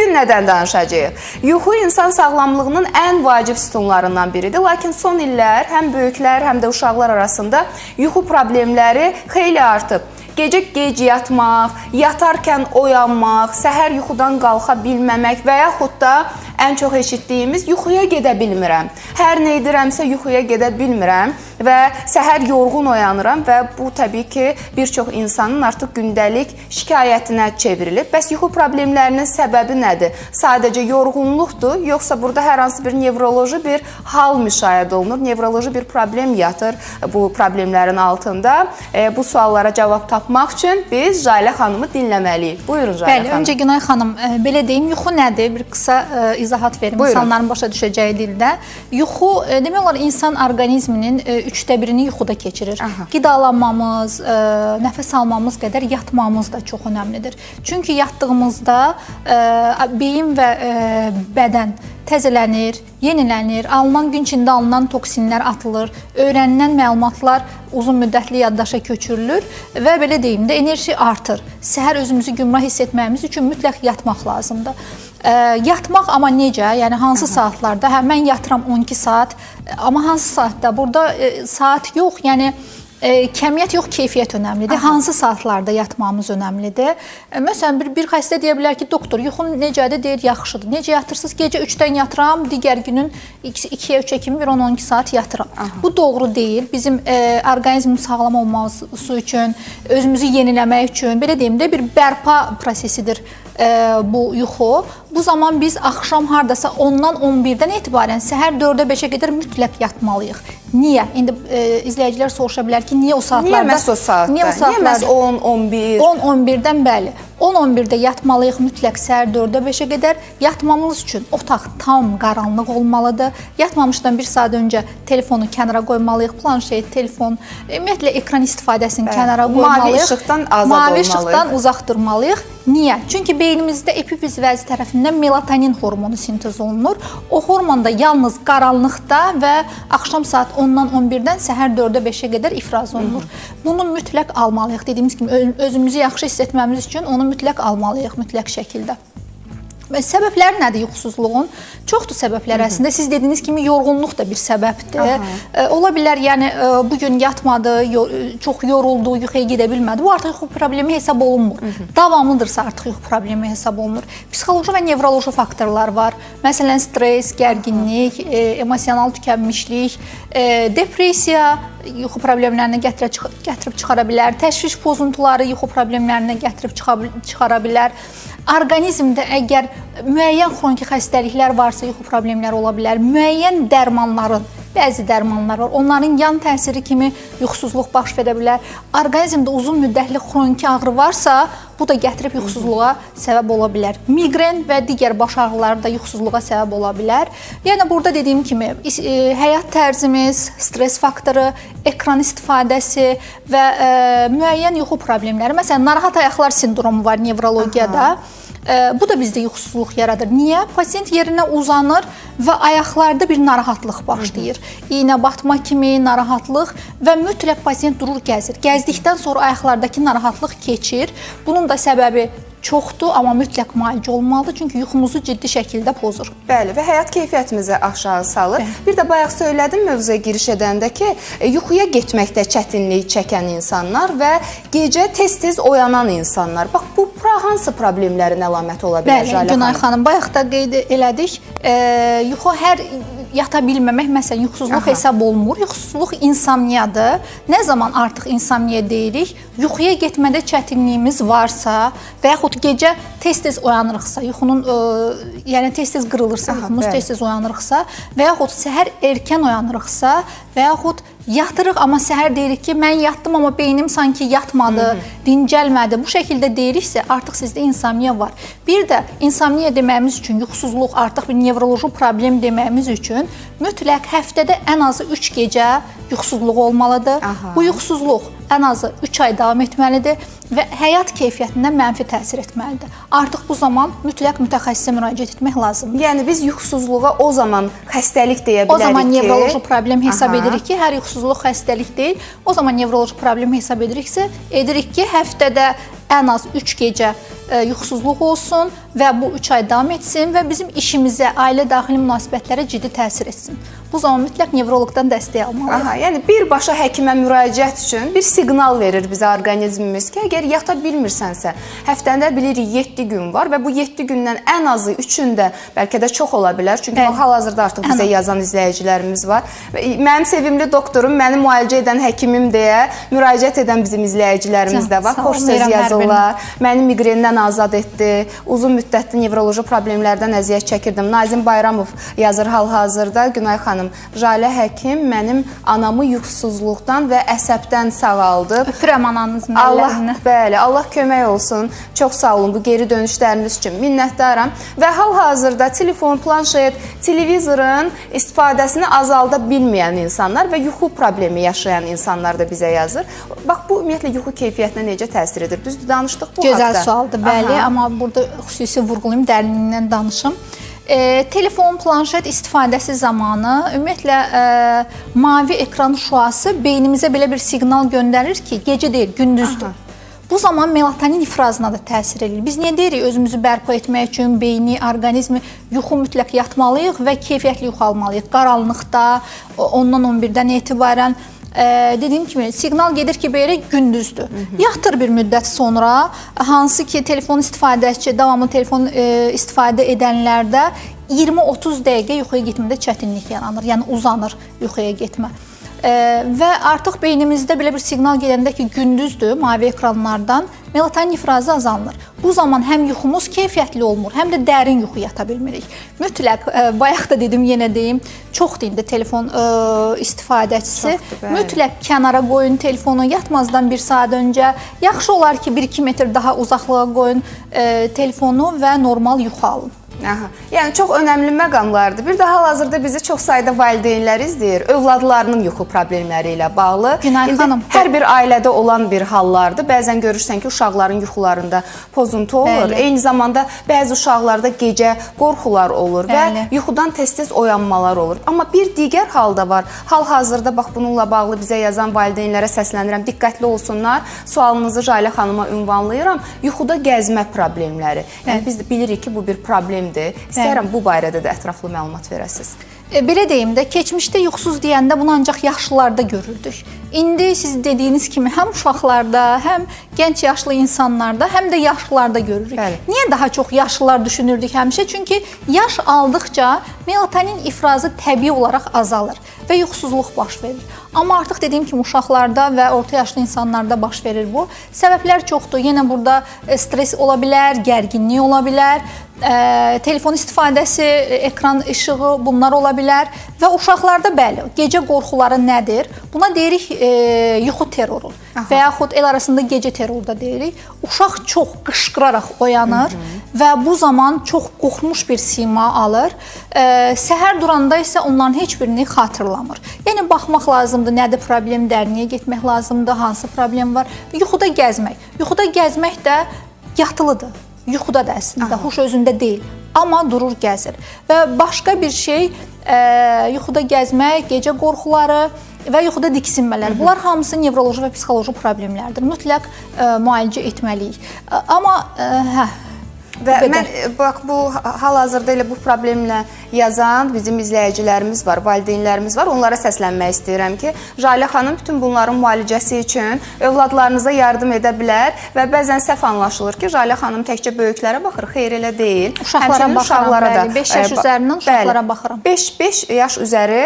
Bugün nədən danışacağıq? Yuxu insan sağlamlığının ən vacib sütunlarından biridir. Lakin son illər həm böyüklər, həm də uşaqlar arasında yuxu problemləri xeyli artıb. Gecə gec yatmaq, yatarkən oyanmaq, səhər yuxudan qalxa bilməmək və yaxud da ən çox eşitdiyimiz yuxuya gedə bilmirəm. Hər nə edirəmsə yuxuya gedə bilmirəm və səhər yorğun oyanıram və bu təbii ki, bir çox insanın artıq gündəlik şikayətinə çevrilib. Bəs yuxu problemlərinin səbəbi nədir? Sadəcə yorğunluqdur, yoxsa burada hər hansı bir nevroloji bir hal müşahidə olunur, nevroloji bir problem yatır bu problemlərin altında? Bu suallara cavab tapmaq üçün biz Jalə xanımı dinləməliyik. Buyurun Jalə xanım. Bəli, öncə Günay xanım, belə deyim, yuxu nədir? Bir qısa izahat verim, insanların başa düşəcəyi dildə. Yuxu, demək olar, insan orqanizminin 1/3-ni yuxuda keçirir. Qidalanmamız, nəfəs almamız qədər yatmamız da çox önəmlidir. Çünki yatdığımızda beyin və bədən təzələnir, yenilənir, gün içində alınan toksinlər atılır, öyrənilən məlumatlar uzun müddətli yaddaşa köçürülür və belə deyim də enerji artır. Səhər özümüzü gümrah hiss etməyimiz üçün mütləq yatmaq lazımdır. Yatmaq amma necə? Yəni hansı saatlarda? Mən yatıram 12 saat, amma hansı saatda? Burada saat yox, yəni kəmiyyət yox, keyfiyyət önəmlidir. Hansı saatlarda yatmamız önəmlidir? Məsələn, bir xəstə deyə bilər ki, doktor, yuxum necədir? Deyir, yaxşıdır. Necə yatırsınız? Gecə 3-dən yatıram, digər günün 2-yə 3-ə kimi 1-10-12 saat yatıram. Bu doğru deyil. Bizim orqanizmin sağlam olması üçün, özümüzü yeniləmək üçün, belə deyim də, bir bərpa prosesidir bu yuxu. Bu zaman biz axşam hardasa 10-dan 11-dən etibarən səhər 4-ə 5-ə qədər mütləq yatmalıyıq. Niyə? İndi izləyicilər soruşa bilər ki, niyə o saatlarda? Niyə məhz o saatda? Niyə məhz 10-11? 10-11-dən bəli. 10-11-də yatmalıyıq mütləq səhər 4-ə 5-ə qədər. Yatmamız üçün otaq tam qaranlıq olmalıdır. Yatmamışdan bir saat öncə telefonu kənara qoymalıyıq. Planşet, telefon, ümumiyyətlə ekran istifadəsini kənara qoymalıyıq. Mavi işıqdan azad olmalıyıq. Mavi işıqdan uzaq durmalıyıq. Niyə? Çünki beynimizdə epifiz vəzi tərəfindən melatonin hormonu sintez olunur. O hormon da yalnız qaranlıqda və axşam saat 10-dan 11-dən səhər 4-ə 5-ə qədər ifraz olunur. Bunu mütləq almalıyıq. Dediyimiz kimi özümüzü yaxşı hiss etməmiz üçün onu mütləq almalıyıq, mütləq şəkildə. Səbəblər nədir yuxusuzluğun? Çoxdur səbəblər əslində. Siz dediyiniz kimi yorğunluq da bir səbəbdir. Ola bilər, yəni bugün yatmadı, çox yoruldu, yuxuya gedə bilmədi. Bu artıq yuxu problemi hesab olunmur. Davamlıdırsa artıq yuxu problemi hesab olunur. Psixoloji və nevroloji faktorlar var. Məsələn, stres, gərginlik, emosional tükənmişlik, depressiya yuxu problemlərinə gətirib çıxara bilər. Təşviş pozuntuları yuxu problemlərinə gətirib çıxara bilər. Orqanizmdə əgər müəyyən xroniki xəstəliklər varsa yuxu problemləri ola bilər. Müəyyən dərmanların, bəzi dərmanlar var, onların yan təsiri kimi yuxusuzluq baş verə bilər. Orqanizmdə uzun müddətli xroniki ağrı varsa, bu da gətirib yuxusuzluğa səbəb ola bilər. Miqren və digər baş ağrıları da yuxusuzluğa səbəb ola bilər. Yəni burada dediyim kimi həyat tərzimiz, stres faktoru, ekran istifadəsi və müəyyən yuxu problemləri. Məsələn, narahat ayaqlar sindromu var nevrologiyada. Bu da bizdə yuxusuzluq yaradır. Niyə? Pasient yerinə uzanır və ayaqlarda bir narahatlıq başlayır. İynə batma kimi narahatlıq və mütləq pasient durur, gəzir. Gəzdikdən sonra ayaqlardakı narahatlıq keçir. Bunun da səbəbi çoxdur, amma mütləq müalicə olmalıdır, çünki yuxumuzu ciddi şəkildə pozur. Bəli, və həyat keyfiyyətimizi aşağı salır. Bir də bayaq söylədim mövzuya giriş edəndə ki, yuxuya getməkdə çətinlik çəkən insanlar və gecə tez-tez oyanan insanlar. Bax, bu hansı problemlərin əlaməti ola bilər Jalə xanım? Bəli, Günay xanım, bayaq da qeyd elədik. Yuxu hər yata bilməmək, məsələn, yuxusuzluq hesab olunmur. Yuxusuzluq insomniyadır. Nə zaman artıq insomniya deyirik? Yuxuya getmədə çətinliyimiz varsa və yaxud gecə tez-tez oyanırıqsa, yuxunun, yəni tez-tez qırılırsa, yuxumuz tez-tez oyanırıqsa və yaxud səhər erkən oyanırıqsa və yaxud yatırıq, amma səhər deyirik ki, mən yatdım, amma beynim sanki yatmadı, dincəlmədi. Bu şəkildə deyiriksə, artıq sizdə insomniya var. Bir də insomniya deməyimiz üçün, yuxusuzluq artıq bir nevroloji problem deməyimiz üçün mütləq həftədə ən azı 3 gecə yuxusuzluq olmalıdır. Bu yuxusuzluq ən azı 3 ay davam etməlidir və həyat keyfiyyətindən mənfi təsir etməlidir. Artıq bu zaman mütləq mütəxəssisə müraciət etmək lazımdır. Yəni biz yuxusuzluğa o zaman xəstəlik deyə bilərik ki... O zaman nevroloji problem hesab edirik ki, hər yuxusuzluq xəstəlik deyil. O zaman nevroloji problem hesab edirik ki, həftədə ən az 3 gecə yuxusuzluq olsun və bu 3 ay davam etsin və bizim işimizə, ailə daxili münasibətlərə ciddi təsir etsin. Bu zaman mütləq nevroloqdan dəstək almalıyıq. Aha, yəni birbaşa həkimə müraciət üçün bir siqnal verir bizə orqanizmimiz ki, əgər yata bilmirsənsə, həftəndə bilirik 7 gün var və bu 7 gündən ən azı 3-ündə bəlkə də çox ola bilər. Çünki hal-hazırda artıq bizə yazan izləyicilərimiz var. Mənim sevimli doktorum, məni müalicə edən həkimim deyə müraciət edən bizim izləyicilərimiz də var. Xoş söz yazırlar. Məni miqrendən azad etdi. Uzun müddətli nevroloji problemlərdən əziyyət çəkirdim. Nazim Bayramov yazır hal-hazırda. Günay xanım, Jalə həkim mənim anamı yuxusuzluqdan və əsəbdən sağaldı. Öpürəm ananızın əllərini. Bəli, Allah kömək olsun. Çox sağ olun bu geri dönüşləriniz üçün. Minnətdaram. Və hal-hazırda telefon, planşet, televizorun istifadəsini azalda bilməyən insanlar və yuxu problemi yaşayan insanlar da bizə yazır. Bax, bu ümumiyyətlə yuxu keyfiyyətinə necə təsir edir? Düzdür, danışdıq bu haqda. Gözəl sualdır, bəli, amma burada xüsusi vurğulayım, dərinliyindən danışım. Telefon, planşet istifadəsi zamanı ümumiyyətlə mavi ekran şüası beynimizə belə bir siqnal göndərir ki, gecə deyil, gündüzdür. Bu zaman melatonin ifrazına da təsir edir. Biz niyə deyirik, özümüzü bərpa etmək üçün beyni, orqanizmi yuxu mütləq yatmalıyıq və keyfiyyətli yuxu almalıyıq. Qaranlıqda, 10-dan 11-dən etibarən dediyim kimi siqnal gedir ki, belə gündüzdür. Yatır bir müddət sonra, hansı ki telefon istifadəçi, davamlı telefon istifadə edənlərdə 20-30 dəqiqə yuxuya getmədə çətinlik yaranır, yəni uzanır yuxuya getmə. Və artıq beynimizdə belə bir siqnal gedəndə ki, gündüzdür, mavi ekranlardan melatonin ifrazı azalır. Bu zaman həm yuxumuz keyfiyyətli olmur, həm də dərin yuxu yata bilmirik. Mütləq, bayaq da dedim, yenə deyim, çoxdur indi telefon istifadəçisi. Mütləq kənara qoyun telefonu, yatmazdan 1 saat öncə. Yaxşı olar ki, 1-2 metr daha uzaqlığa qoyun telefonu və normal yuxu alın. Aha. Yəni çox önəmli məqamlardır. Bir də hal-hazırda bizi çox sayda valideynlər izləyir. Övladlarının yuxu problemləri ilə bağlı. Günay xanım, hər bir ailədə olan bir hallardır. Bəzən görürsən ki, uşaqların yuxularında pozuntu olur. Eyni zamanda bəzi uşaqlarda gecə qorxular olur və yuxudan tez-tez oyanmalar olur. Amma bir digər halda var. Hal-hazırda bax bununla bağlı bizə yazan valideynlərə səslənirəm. Diqqətli olsunlar. Sualınızı Jalə xanıma ünvanlayıram. Yuxuda gəzmə problemləri. Yəni biz bilirik ki, bu bir problemdir. İstəyirəm bu barədə də ətraflı məlumat verəsiniz. Belə deyim də, keçmişdə yuxusuz deyəndə bunu ancaq yaşlılarda görürdük. İndi siz dediyiniz kimi həm uşaqlarda, həm gənc yaşlı insanlarda, həm də yaşlılarda görürük. Niyə daha çox yaşlılar düşünürdük həmişə? Çünki yaş aldıqca melatonin ifrazı təbii olaraq azalır və yuxusuzluq baş verir. Amma artıq dediyim kimi uşaqlarda və orta yaşlı insanlarda baş verir bu. Səbəblər çoxdur. Yenə burada stres ola bilər, gərginlik ola bilər, telefon istifadəsi, ekran işığı, bunlar ola bilər və uşaqlarda bəli, gecə qorxuları nədir? Buna deyirik yuxu terroru və yaxud el arasında gecə terroru da deyirik. Uşaq çox qışqıraraq oyanır və bu zaman çox qorxmuş bir sima alır. Səhər duranda isə onların heç birini xatırlamır. Yəni baxmaq lazımdır, nədir problem, dərniyə getmək lazımdır, hansı problem var. Yuxuda gəzmək. Yuxuda gəzmək də yatılıdır. Yuxuda da əslində, huş özündə deyil, amma durur gəzir. Və başqa bir şey, yuxuda gəzmək, gecə qorxuları və yuxuda diksinmələr. Bunlar hamısı nevroloji və psixoloji problemlərdir. Mütləq müalicə etməliyik. Amma və mən bax bu hal-hazırda elə bu problemlə yazan bizim izləyicilərimiz var, valideynlərimiz var. Onlara səslənmək istəyirəm ki, Jalə xanım bütün bunların müalicəsi üçün övladlarınıza yardım edə bilər və bəzən səhv anlaşılır ki, Jalə xanım təkcə böyüklərə baxır, xeyr elə deyil. Uşaqlara baxıram, 5 yaş üzərindən uşaqlara baxıram. 5 yaş üzəri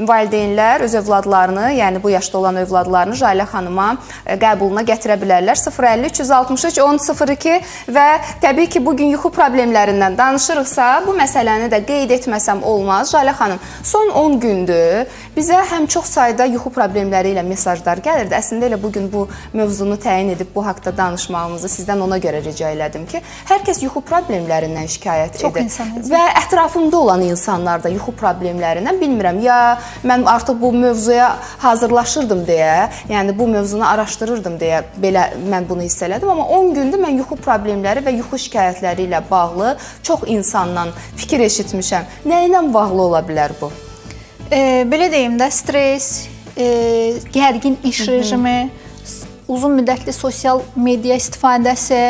valideynlər öz övladlarını, yəni bu yaşda olan övladlarını Jalə xanıma qəbuluna gətirə bilərlər. 050 363 1002 və təbii ki, bugün yuxu problemlərindən danışırıqsa, bu məsələni də qeyd etməsəm olmaz. Jalə xanım, son 10 gündür bizə həm çox sayda yuxu problemləri ilə mesajlar gəlirdi. Əslində elə bugün bu mövzunu təyin edib bu haqda danışmağımızı sizdən ona görə rica elədim ki, hər kəs yuxu problemlərindən şikayət edir. Və ətrafımda olan insanlar da yuxu problemlərindən, bilmirəm, ya mən artıq bu mövzuya hazırlaşırdım deyə, yəni bu mövzunu araşdırırdım deyə belə mən bunu hiss elədim. Amma 10 gündür mən yuxu problemləri və yuxu şikayətləri ilə bağlı çox insandan fikir eşitmişəm. Nə ilə bağlı ola bilər bu? Belə deyim də, stres, gərgin iş rejimi, uzun müddətli sosial media istifadəsi,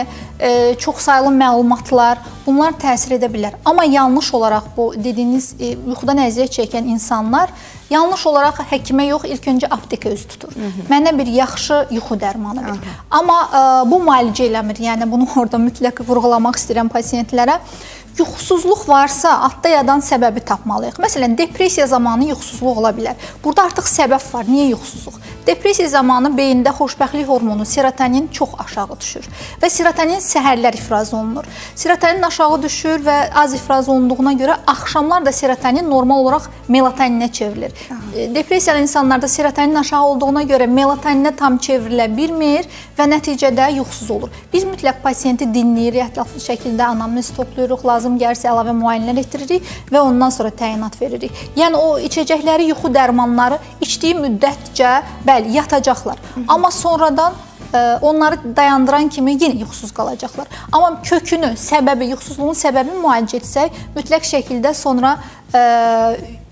çoxsaylı məlumatlar, bunlar təsir edə bilər. Amma yanlış olaraq bu dediyiniz yuxudan əziyyət çəkən insanlar yanlış olaraq həkimə yox, ilk öncə aptekə üz tutur. Mənə bir yaxşı yuxu dərmanı ver. Amma bu müalicə eləmir. Yəni bunu orada mütləq vurğulamaq istəyirəm pasiyentlərə. Yuxusuzluq varsa, altda yatan səbəbi tapmalıyıq. Məsələn, depressiya zamanı yuxusuzluq ola bilər. Burada artıq səbəb var. Niyə yuxusuzluq? Depressiya zamanı beyində xoşbəxtlik hormonu serotonin çox aşağı düşür və serotonin səhərlər ifraz olunur. Serotonin aşağı düşür və az ifraz olunduğuna görə axşamlar da serotonin normal olaraq melatoninə çevrilir. Depressiyalı insanlarda serotonin aşağı olduğuna görə melatoninə tam çevrilə bilmir və nəticədə yuxusuz olur. Biz mütləq pasiyenti dinləyirik, ətraflı şəkildə anamnez toplayırıq, lazım gəlsə əlavə müayinələr etdiririk və ondan sonra təyinat veririk. Yəni o içəcəkləri yuxu dərmanları içdiyi müddətcə bəli, yatacaqlar. Amma sonradan onları dayandıran kimi yenə yuxusuz qalacaqlar. Amma kökünü, səbəbi, yuxusuzluğun səbəbini müalicə etsək, mütləq şəkildə sonra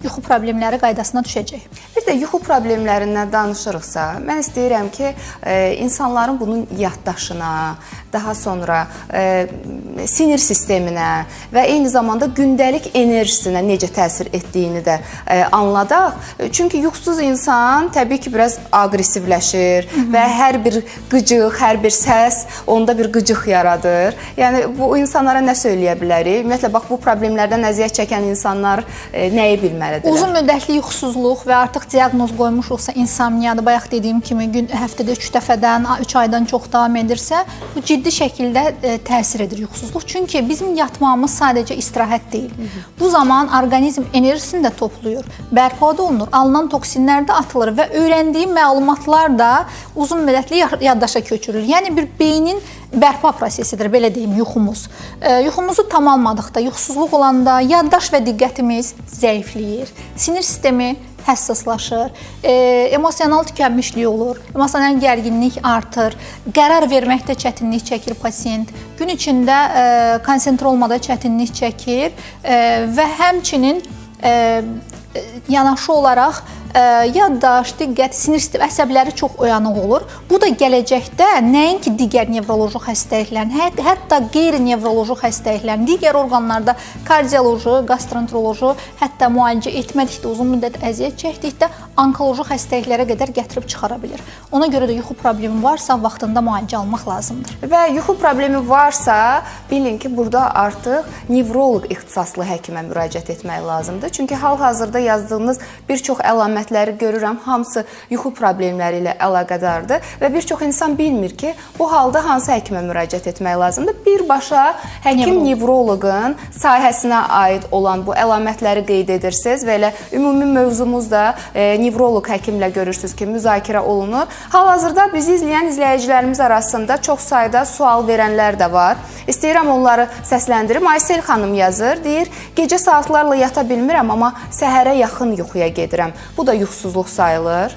yuxu problemləri qaydasına düşəcək. Bir də yuxu problemlərindən danışırıqsa, mən istəyirəm ki, insanların bunun yaddaşına, daha sonra sinir sisteminə və eyni zamanda gündəlik enerjisinə necə təsir etdiyini də anladaq. Çünki yuxusuz insan təbii ki, biraz aqressivləşir və hər bir qıcıq, hər bir səs onda bir qıcıq yaradır. Yəni, bu insanlara nə söyləyə bilərik? Ümumiyyətlə, bax, bu problemlərdən əziyyət çəkən insanlar nəyi bilməlidirlər? Uzun müddətli yuxusuzluq və artıq diaqnoz qoymuşuqsa insomniyadır, bayaq dediyim kimi həftədə 3 dəfədən, 3 aydan çox davam edirsə, bu ciddi şəkildə təsir edir yuxusuzluq. Çünki bizim yatmağımız sadəcə istirahət deyil. Bu zaman orqanizm enerjisini də toplayır, bərpa olunur, alınan toksinlər də atılır və öyrəndiyi məlumatlar da uzun müddətli yaddaşa köçürür. Yəni bir beynin bərpa prosesidir, belə deyim, yuxumuz. Yuxumuzu tam almadıqda, yuxusuzluq olanda yaddaş və diqqətimiz zəifləyir, sinir sistemi həssaslaşır, emosional tükənmişlik olur, emosional gərginlik artır, qərar verməkdə çətinlik çəkir pasiyent, gün içində konsentrə olmada çətinlik çəkir və həmçinin yanaşı olaraq yaddaş, diqqət, sinir sistemi, əsəbləri çox oyanıq olur. Bu da gələcəkdə nəinki digər nevroloji xəstəliklərin, hətta qeyri-nevroloji xəstəliklərin, digər orqanlarda kardioloji, gastroenteroloji, hətta müalicə etmədikdə, uzun müddət əziyyət çəkdikdə onkoloji xəstəliklərə qədər gətirib çıxara bilir. Ona görə də yuxu problemi varsa, vaxtında müalicə almaq lazımdır. Və yuxu problemi varsa, bilin ki, burada artıq nevroloq ixtisaslı həkimə müraciət etmək lazımdır. Çünki hal-hazırda yazdığınız bir çox əlamətləri görürəm, hamısı yuxu problemləri ilə əlaqədardır və bir çox insan bilmir ki, bu halda hansı həkimə müraciət etmək lazımdır. Birbaşa həkim nevroloqun sahəsinə aid olan bu əlamətləri qeyd edirsiniz və elə ümumi mövzumuz da nevroloq həkimlə görürsünüz ki, müzakirə olunur. Hal-hazırda bizi izləyən izləyicilərimiz arasında çox sayda sual verənlər də var. İstəyirəm onları səsləndirim. Aysel xanım yazır, deyir, gecə saatlarla yata bilmirəm, amma səhərə yaxın yuxuya gedirəm. Bu da yuxusuzluq sayılır.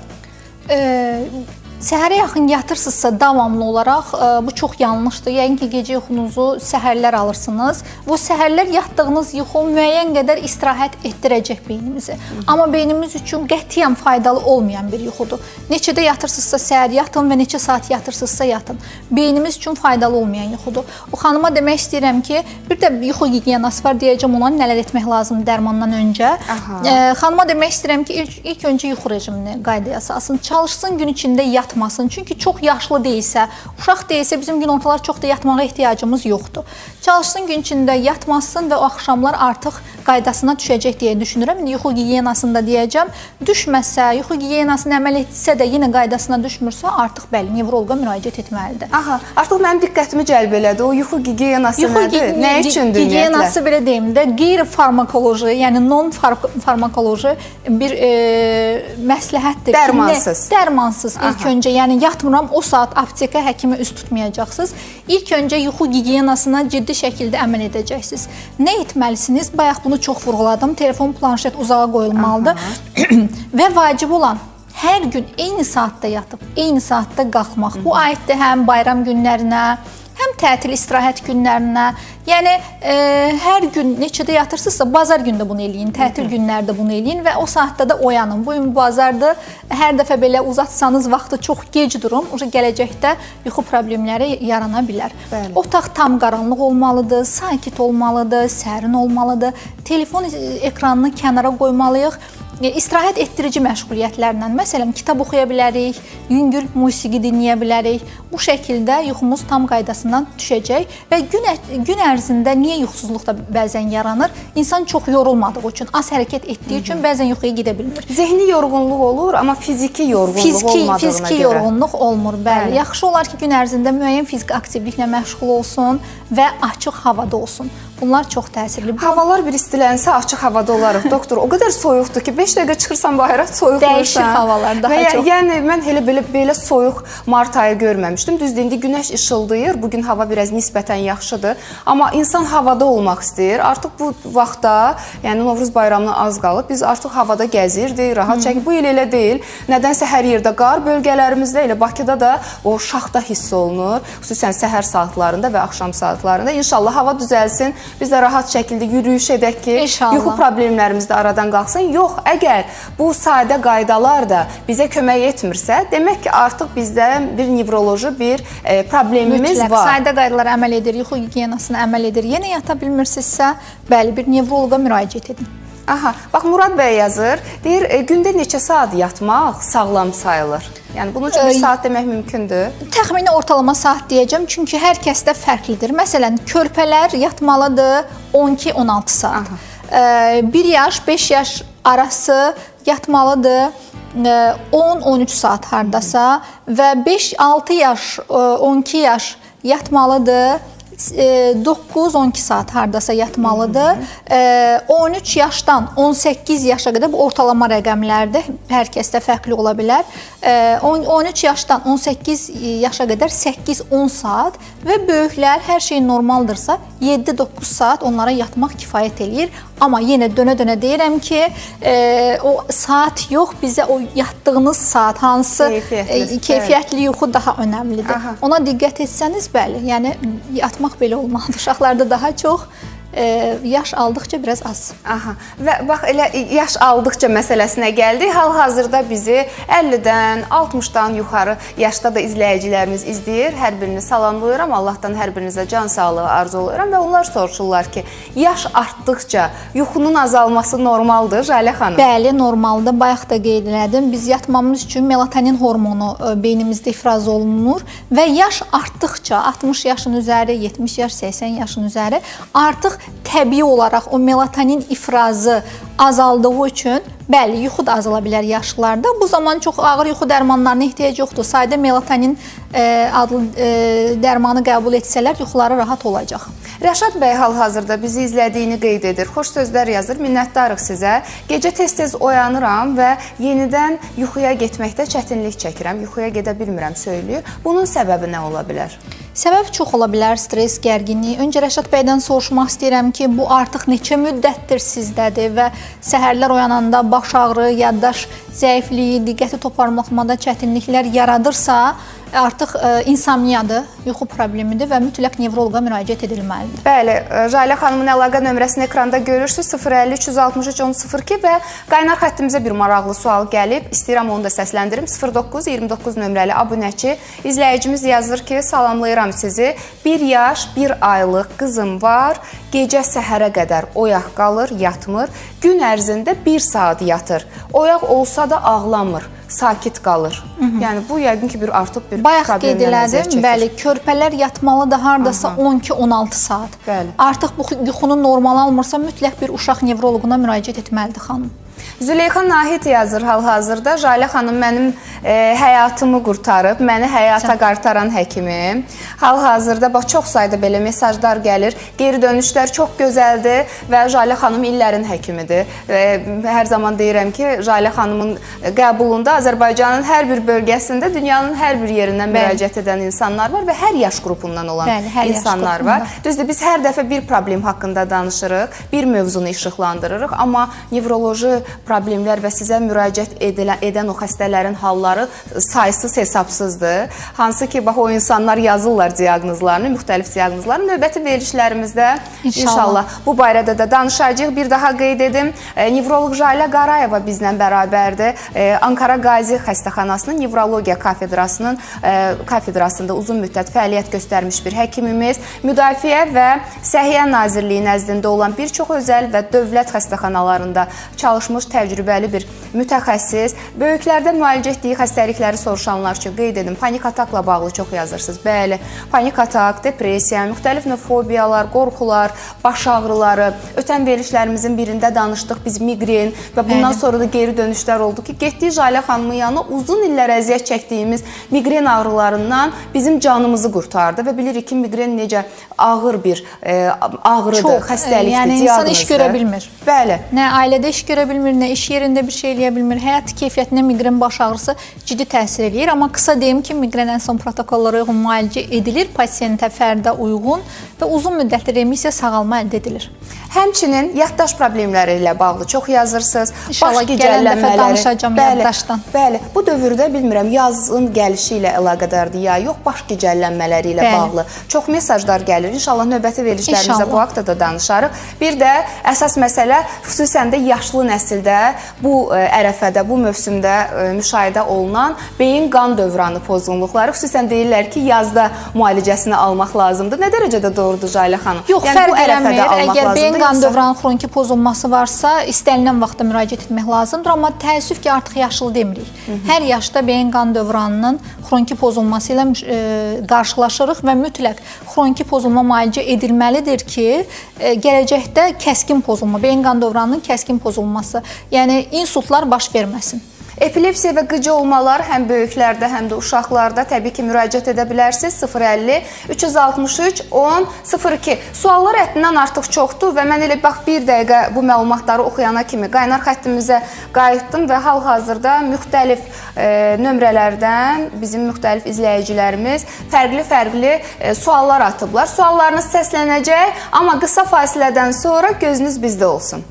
Səhərə yaxın yatırsınızsa davamlı olaraq bu çox yanlışdır. Yəni ki, gecə yuxunuzu səhərlər alırsınız. Bu səhərlər yatdığınız yuxu müəyyən qədər istirahət etdirəcək beynimizi. Amma beynimiz üçün qətiyyən faydalı olmayan bir yuxudur. Neçədə yatırsınızsa səhər yatın və neçə saat yatırsınızsa yatın. Beynimiz üçün faydalı olmayan yuxudur. O xanıma demək istəyirəm ki, bir də yuxu gigiyenası var, deyəcəm ona nələr etmək lazımdır dərmandan öncə. Xanıma demək istəyirəm ki, ilk öncə yuxu rejimini qaydaya salsın. Çalışsın gün içində yatmasın. Çünki çox yaşlı deyilsə, uşaq deyilsə bizim günortalar çox da yatmağa ehtiyacımız yoxdur. Çalışsın gün içində yatmasın və o axşamlar artıq qaydasına düşəcək deyə düşünürəm. Yuxu gigiyenasında deyəcəm, düşməsə, yuxu gigiyenasını əməl etsə də yenə qaydasına düşmürsə, artıq bəli, nevroloqa müraciət etməlidir. Artıq mənim diqqətimi cəlb elədi. O yuxu gigiyenası nədir? Nə üçündür ümumiyyətlə? Gigiyenası belə deyim də, qeyri-farmakoloji, yəni non-farmakoloji bir məsləhətdir. Dərmansız. Dərmansız ilk öncə, yəni yatmıram, o saat aptekə, həkimə üst tutmayacaqsınız. İlk öncə yuxu gigiyenasına ciddi şəkildə əməl edəcəksiniz. Nə etməlisiniz? Bayaq bunu çox vurğuladım. Telefon, planşet uzağa qoyulmalıdır. Və vacib olan hər gün eyni saatda yatıb, eyni saatda qalxmaq. Bu aiddir həm bayram günlərinə, həm tətil, istirahət günlərinə, yəni hər gün neçədə yatırsınızsa, bazar gündə bunu eləyin, tətil günlərdə bunu eləyin və o saatda da oyanın. Bu gün bazardır, hər dəfə belə uzatsanız vaxtı çox gec durun, gələcəkdə yuxu problemləri yarana bilər. Bəli. Otaq tam qaranlıq olmalıdır, sakit olmalıdır, sərin olmalıdır. Telefon ekranını kənara qoymalıyıq. İstirahət etdirici məşğuliyyətlərlə, məsələn, kitab oxuya bilərik, yüngül musiqi dinləyə bilərik. Bu şəkildə yuxumuz tam qaydasından düşəcək və gün ərzində niyə yuxusuzluq da bəzən yaranır? İnsan çox yorulmadığı üçün, az hərəkət etdiyi üçün bəzən yuxuya gedə bilmir. Zehni yorğunluq olur, amma fiziki yorğunluq olmadığına görə. Fiziki yorğunluq olmur, bəli. Yaxşı olar ki, gün ərzində müəyyən fiziki aktivliklə məşğul olsun və açıq havada olsun. Bunlar çox təsirli. Havalar bir istilənsə açıq havada olarıq. Doktor, o qədər soyuqdur ki, 5 dəqiqə çıxırsan bayıra soyuqlursan. Dəyişir havalar daha çox. Yəni mən belə soyuq mart ayı görməmişdim. Düzdür, indi günəş işıldayır. Bu gün hava biraz nisbətən yaxşıdır. Amma insan havada olmaq istəyir. Artıq bu vaxtda, yəni Novruz bayramına az qalıb, biz artıq havada gəzirdik, rahat çəkib. Bu il elə deyil. Nədənsə hər yerdə qar bölgələrimizdə, elə Bakıda da o şaxta hiss olunur. Xüsusən səhər saatlarında və axşam saatlarında. İnşallah hava düzəlsin. Biz də rahat şəkildə yürüyüş edək ki, yuxu problemlərimiz də aradan qalxsın. Yox, əgər bu sadə qaydalar da bizə kömək etmirsə, demək ki, artıq bizdə bir nevroloji bir problemimiz var. Sadə qaydalara əməl edir, yuxu gigiyenasına əməl edir. Yenə yata bilmirsinizsə, bəli, bir nevroloqa müraciət edin. Aha, bax Murad bəy yazır, deyir, gündə neçə saat yatmaq sağlam sayılır? Yəni bunun üçün bir saat demək mümkündür? Təxmini ortalama saat deyəcəm, çünki hər kəsdə fərqlidir. Məsələn, körpələr yatmalıdır 12-16 saat. 1 yaş, 5 yaş arası yatmalıdır 10-13 saat hardasa və 5-6 yaş, 12 yaş yatmalıdır 9-12 saat hardasa yatmalıdır. 13 yaşdan 18 yaşa qədər bu ortalama rəqəmlərdir. Hər kəsdə fərqli ola bilər. 13 yaşdan 18 yaşa qədər 8-10 saat və böyüklər hər şey normaldırsa 7-9 saat onlara yatmaq kifayət eləyir. Amma yenə dönə-dönə deyirəm ki, o saat yox, bizə o yatdığınız saat hansı keyfiyyətli yuxu daha önəmlidir. Aha. Ona diqqət etsəniz, bəli, yəni yatmaq belə olmalıdır. Uşaqlarda daha çox, yaş aldıqca biraz az. Aha. Və bax elə yaş aldıqca məsələsinə gəldik. Hal-hazırda bizi 50-dən, 60-dan yuxarı yaşda da izləyicilərimiz izləyir. Hər birini salamlayıram. Allahdan hər birinizə can sağlığı arzulayıram və onlar soruşurlar ki, yaş artdıqca yuxunun azalması normaldır, Jalə xanım? Bəli, normaldır. Bayaq da qeyd elədim. Biz yatmamız üçün melatonin hormonu beynimizdə ifraz olunur və yaş artdıqca 60 yaşın üzəri, 70 yaş, 80 yaşın üzəri artıq təbii olaraq o melatonin ifrazı azaldığı üçün, bəli, yuxu da azala bilər yaşlılarda. Bu zaman çox ağır yuxu dərmanlarına ehtiyac yoxdur. Sadə melatonin adlı dərmanı qəbul etsələr yuxuları rahat olacaq. Rəşad bəy hal-hazırda bizi izlədiyini qeyd edir. Xoş sözlər yazır. Minnətdarıq sizə. Gecə tez-tez oyanıram və yenidən yuxuya getməkdə çətinlik çəkirəm. Yuxuya gedə bilmirəm, söyləyir. Bunun səbəbi nə ola bilər? Səbəb çox ola bilər, stres, gərginlik. Öncə Rəşad bəydən soruşmaq istəyirəm ki, bu artıq neçə müddətdir sizdədir və səhərlər oyananda baş ağrı, yaddaş zəifliyi, diqqəti toparlamaqda çətinliklər yaradırsa, artıq insomniyadır, yuxu problemidir və mütləq nevroloqa müraciət edilməlidir. Bəli, Jalə xanımın əlaqə nömrəsini ekranda görürsünüz. 050 363 1002 və qaynar xəttimizə bir maraqlı sual gəlib. İstəyirəm onu da səsləndirim. 0929 nömrəli abunəçi izləyicimiz yazır ki, salamlayıram sizi. 1 yaş, 1 aylıq qızım var. Gecə səhərə qədər oyaq qalır, yatmır. Gün ərzində 1 saat yatır. Oyaq olsa da ağlamır, sakit qalır. Yəni bu yəqin ki, artıq bir problemlə nəzər çəkir. Bəli, körpələr yatmalıdır hardasa 12-16 saat. Bəli. Artıq bu yuxunu normal almırsa, mütləq bir uşaq nevroloquna müraciət etməlidir xanım. Züleyxa Nahid yazır hal-hazırda. Jalə xanım mənim həyatımı qurtarıb, məni həyata qaytaran həkimim. Hal-hazırda bax çox sayda belə mesajlar gəlir. Geri dönüşlər çox gözəldir və Jalə xanım illərin həkimidir. Hər zaman deyirəm ki, Jalə xanımın qəbulunda Azərbaycanın hər bir bölgəsində, dünyanın hər bir yerindən müraciət edən insanlar var və hər yaş qrupundan olan insanlar var. Düzdür, biz hər dəfə bir problem haqqında danışırıq, bir mövzunu işıqlandırırıq, amma nevroloji problemlər və sizə müraciət edən o xəstələrin halları saysız hesabsızdır. Hansı ki, bax o insanlar yazırlar diaqnozlarını, müxtəlif diaqnozlarını. Növbəti verilişlərimizdə inşallah bu barədə də danışacağıq. Bir daha qeyd edim, nevroloq Jalə Qarayeva bizlə bərabərdir. Ankara Qazi Xəstəxanasının Nevrologiya kafedrasında uzun müddət fəaliyyət göstərmiş bir həkimimiz, Müdafiə və Səhiyyə Nazirliyi nəzdində olan bir çox özəl və dövlət xəstəxanalarında çalışmış təcrübəli bir mütəxəssis. Böyüklərdə müalicə etdiyi xəstəlikləri soruşanlar üçün qeyd edim, panik atakla bağlı çox yazırsınız. Bəli, panik atak, depressiya, müxtəlif növ fobiyalar, qorxular, baş ağrıları. Ötən verilişlərimizin birində danışdıq biz migren və bundan sonra da geri dönüşlər oldu ki, getdik Jalə xanımın yanına, uzun illər əziyyət çəkdiyimiz migren ağrılarından bizim canımızı qurtardı və bilirik ki, migren necə ağır bir ağrıdır, xəstəlikdir, yəni insan iş görə bilmir. Bəli. Nə ailədə iş görə bilmir, nə iş yerində bir şey eləyə bilmir. Həyat keyfiyyətinə migren baş ağrısı ciddi təsir eləyir. Amma qısa deyim ki, migren ən son protokollara uyğun müalicə edilir, pasiyentə, fərdə uyğun və uzun müddətli remisiya, sağalma əldə edilir. Həmçinin yaddaş problemləri ilə bağlı çox yazırsınız. İnşallah gələn dəfə danışacağım yaddaşdan. Bəli, bu dövrdə bilmirəm, yazın gəlişi ilə əlaqədardır ya yox, baş gicəllənmələri ilə bağlı çox mesajlar gəlir. İnşallah növbəti verilişlərimizdə bu haqda da danışarıq. Bir də əsas məsələ xüsusən də yaşlı nəsildə bu ərəfədə, bu mövsümdə müşahidə olunan beyin qan dövranı pozğunluqları. Xüsusən deyirlər ki, yazda müalicəsini almaq lazımdır. Nə dərəcədə doğrudur Jalə xanım? Yox, fərq eləmir. Əgər beyin qan dövranı xroniki pozulması varsa, istənilən vaxtda müraciət etmək lazımdır. Amma təəssüf ki, artıq yaşlı demirik. Hər yaşda beyin qan dövranının xroniki pozulması ilə qarşılaşırıq və mütləq xroniki pozulma müalicə edilməlidir ki, gələcəkdə kəskin pozulma, beyin qan dövranının kəskin pozulması, yəni insultlar baş verməsin. Epilepsiya və qıcı olmalar həm böyüklərdə, həm də uşaqlarda təbii ki, müraciət edə bilərsiniz. 050 363 10 02. Suallar həddindən artıq çoxdur və mən elə bax bir dəqiqə bu məlumatları oxuyana kimi qaynar xəttimizə qayıtdım və hal-hazırda müxtəlif nömrələrdən bizim müxtəlif izləyicilərimiz fərqli suallar atıblar. Suallarınız səslənəcək, amma qısa fasilədən sonra gözünüz bizdə olsun.